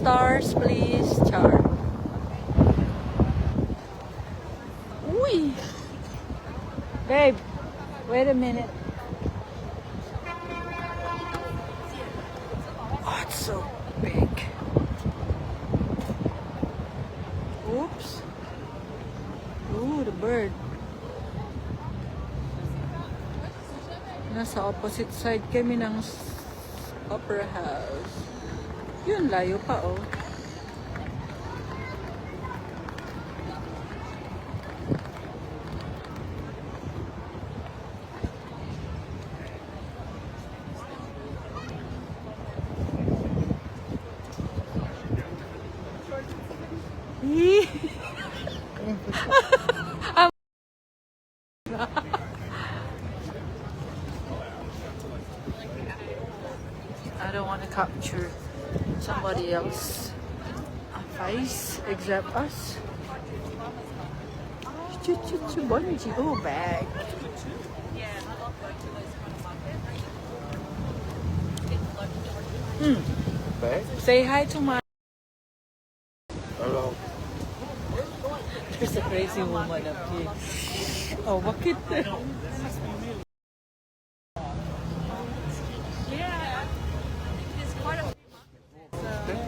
stars, please, Char. Uy! Babe, wait a minute. Oh, it's so big. Oops. Ooh, the bird. Nasa opposite side kami ng Opera House. Yun, layo pa, oh. I don't want to capture somebody else's face except us. Bungee, go back. Say hi to my. Hello. There's a crazy woman up here. Oh, bakit?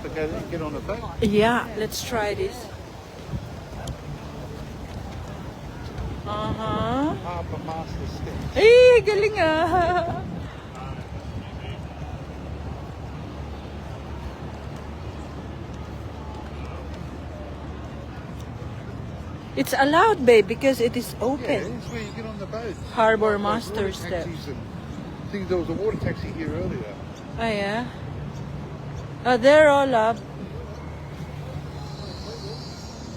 Okay, let's get on the boat. Yeah, let's try this. Harbour Master Steps. Eh, galing ah. It's allowed, babe, because it is Yeah, open. that's where you get on the boat. Harbour Like Master water Step. taxis and things. There was a water taxi here earlier. Oh, yeah. Oh, they're all up.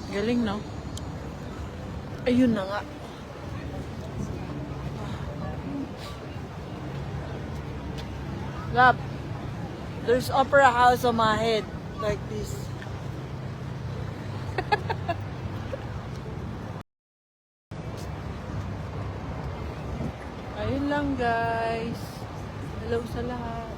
Galing, no? Ayun na nga. Lab, there's Opera House on my head. Like this. Ayun lang, guys. Hello sa lahat.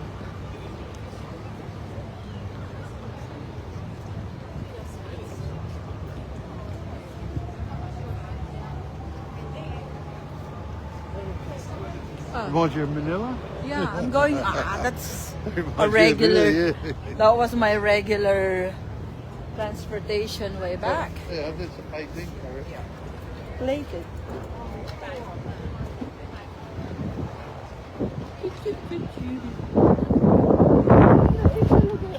Reminds you of Manila? Yeah, I'm going. That's Reminds a you of regular. Manila, yeah. That was my regular transportation way back. Yeah, that's a paid thing for it. Plated.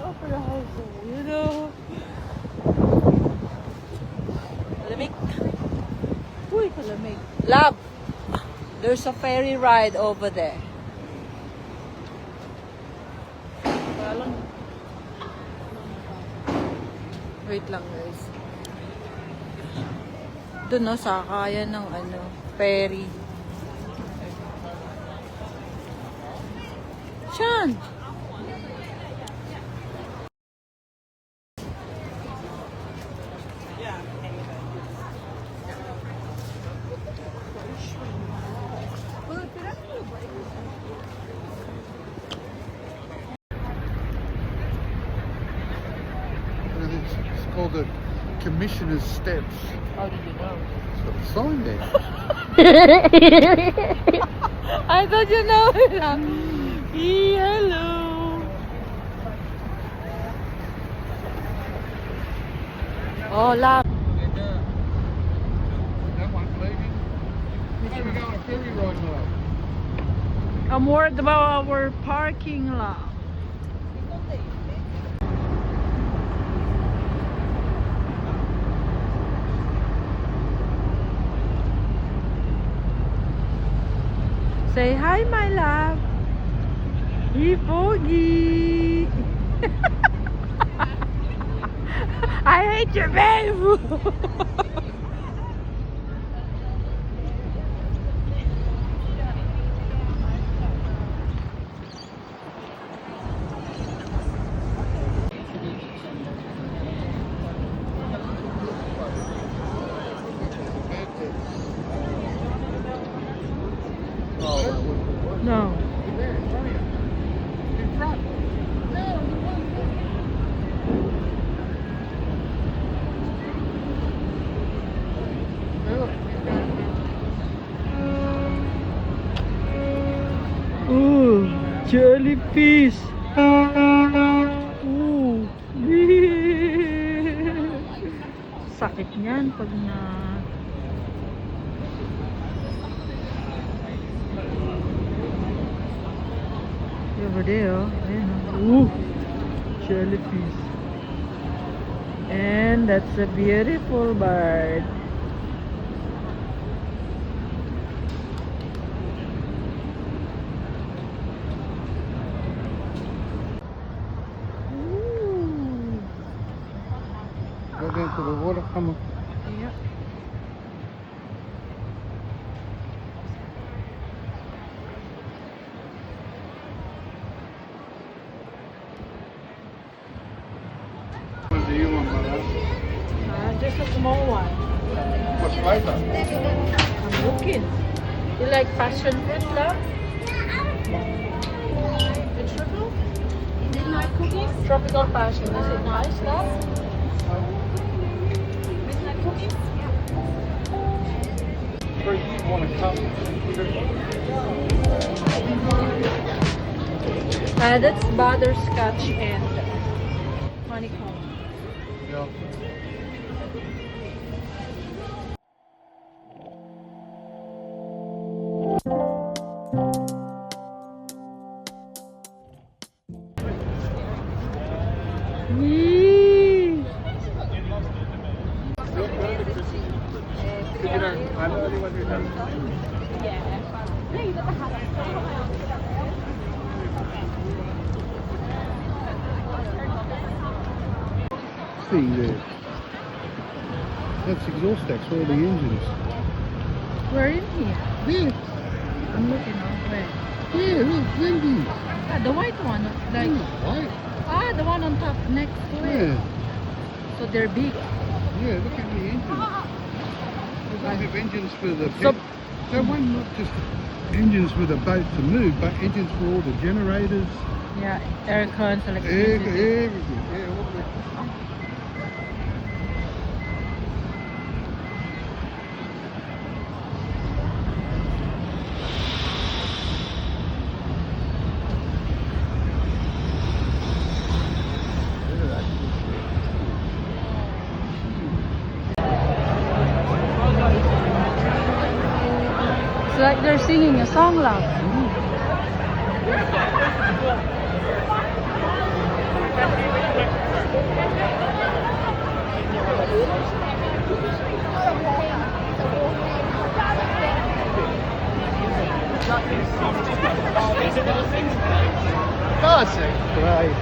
Opera House, you know. Palamig. Uy, palamig. Lab, there's a ferry ride over there. Wait lang, guys. Doon, no, sakayan ng ferry. Saan? It's called the Commissioner's Steps. How did you know? It's got a sign there. I thought you know it. Hello. Oh, lab. That one's leaving. Hey, we're going on a ferry ride now. I'm worried about our parking lot. Say hi, my love. Hey, Foggy. I hate you, babe. No. In front. Jellyfish! Ooh! Sakit niyan pag na... Over there, oh. Ayan, oh. Ooh! Jellyfish. And that's a beautiful bird. Go into the water, come on. Yeah. What do you want, mother? Just a small one. What flavor? I'm looking. You like passion fruit, love? Vegetable? Is it not cookies? Tropical passion. Is it nice, love? Is it not cookies? Fruit, you want a cup? That's butterscotch and honeycomb. Yeah. Yee! See there. That's exhaust stacks for all the engines. We're in here. Yeah, I'm looking on where. yeah, look, plenty. Ah, the white one. Like, Right? the one on top next to it. Yeah, So they're big. yeah, look at the engines. They have engines for the So- they want not just engines for the boat to move, but engines for all the generators, Yeah, air cons, everything, electricity. yeah, all the It's like they're singing a song, love. That's great.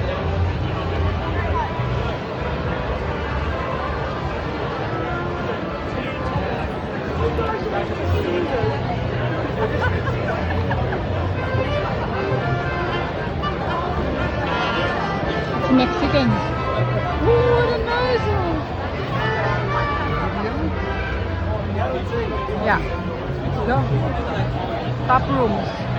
It's Mexican. Ooh, what a nice one. Yeah. Let's go. Top rooms.